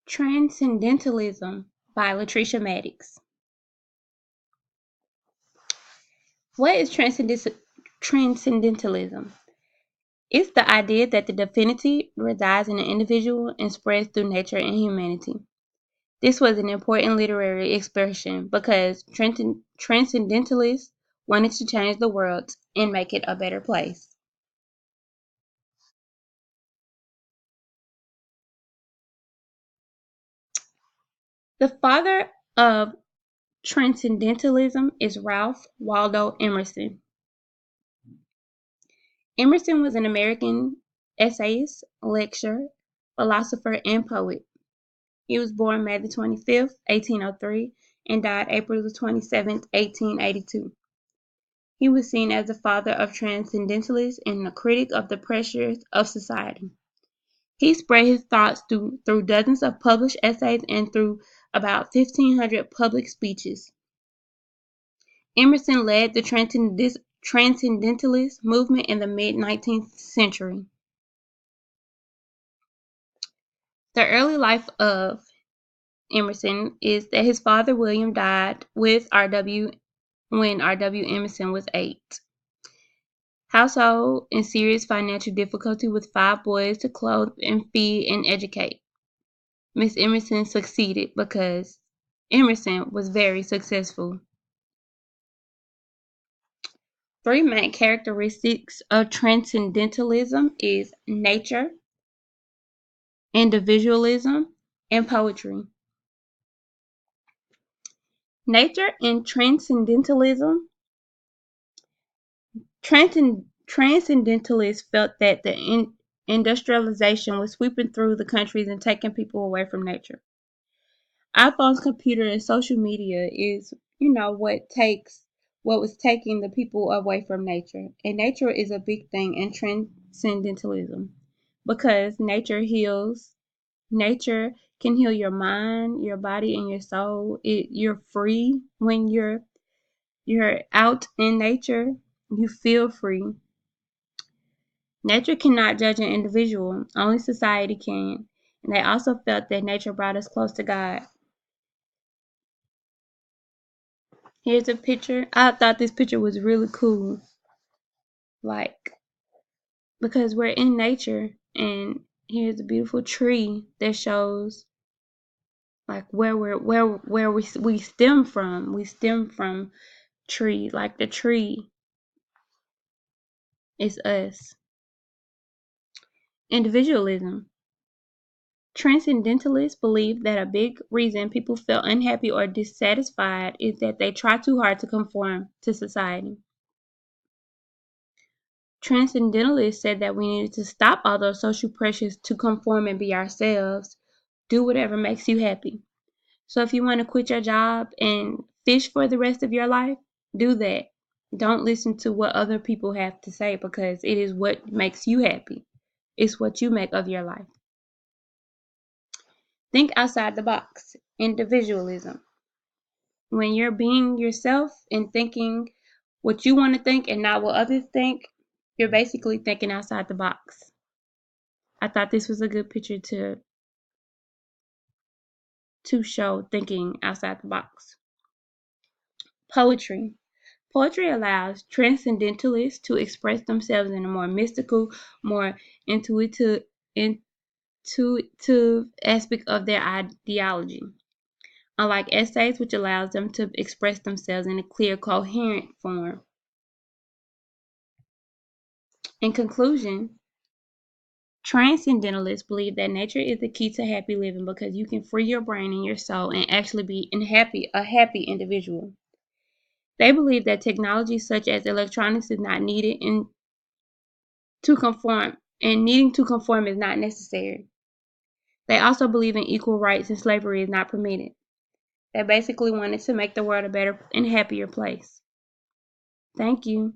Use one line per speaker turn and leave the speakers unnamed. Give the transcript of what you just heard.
Transcendentalism by Latricia Maddox. What is transcendentalism? It's the idea that the divinity resides in the individual and spreads through nature and humanity. This was an important literary expression because transcendentalists wanted to change the world and make it a better place. The father of transcendentalism is Ralph Waldo Emerson. Emerson was an American essayist, lecturer, philosopher, and poet. He was born May the 25th, 1803, and died April the 27th, 1882. He was seen as the father of transcendentalists and a critic of the pressures of society. He spread his thoughts through dozens of published essays and through about 1,500 public speeches. Emerson led the transcendentalist movement in the mid-19th century. The early life of Emerson is that his father William died with R.W. when R.W. Emerson was 8. Household in serious financial difficulty with 5 boys to clothe and feed and educate. Miss Emerson succeeded because Emerson was very successful. 3 main characteristics of transcendentalism is nature, individualism, and poetry. Nature and transcendentalism. Transcendentalists felt that the industrialization was sweeping through the countries and taking people away from nature. iPhones, computer, and social media is, what was taking the people away from nature. And nature is a big thing in transcendentalism because nature heals. Nature can heal your mind, your body, and your soul. You're free when you're out in nature. You feel free. Nature cannot judge an individual, only society can. And they also felt that nature brought us close to God. Here's a picture. I thought this picture was really cool. Because we're in nature and here's a beautiful tree that shows where we stem from. We stem from tree. Like the tree is us. Individualism. Transcendentalists believe that a big reason people feel unhappy or dissatisfied is that they try too hard to conform to society. Transcendentalists said that we needed to stop all those social pressures to conform and be ourselves. Do whatever makes you happy. So if you want to quit your job and fish for the rest of your life, do that. Don't listen to what other people have to say because it is what makes you happy. It's what you make of your life. Think outside the box. Individualism. When you're being yourself and thinking what you want to think and not what others think, you're basically thinking outside the box. I thought this was a good picture to show thinking outside the box. Poetry. Poetry allows transcendentalists to express themselves in a more mystical, more intuitive aspect of their ideology. Unlike essays, which allows them to express themselves in a clear, coherent form. In conclusion, transcendentalists believe that nature is the key to happy living because you can free your brain and your soul and actually be a happy individual. They believe that technology such as electronics is not needed to conform, and needing to conform is not necessary. They also believe in equal rights and slavery is not permitted. They basically wanted to make the world a better and happier place. Thank you.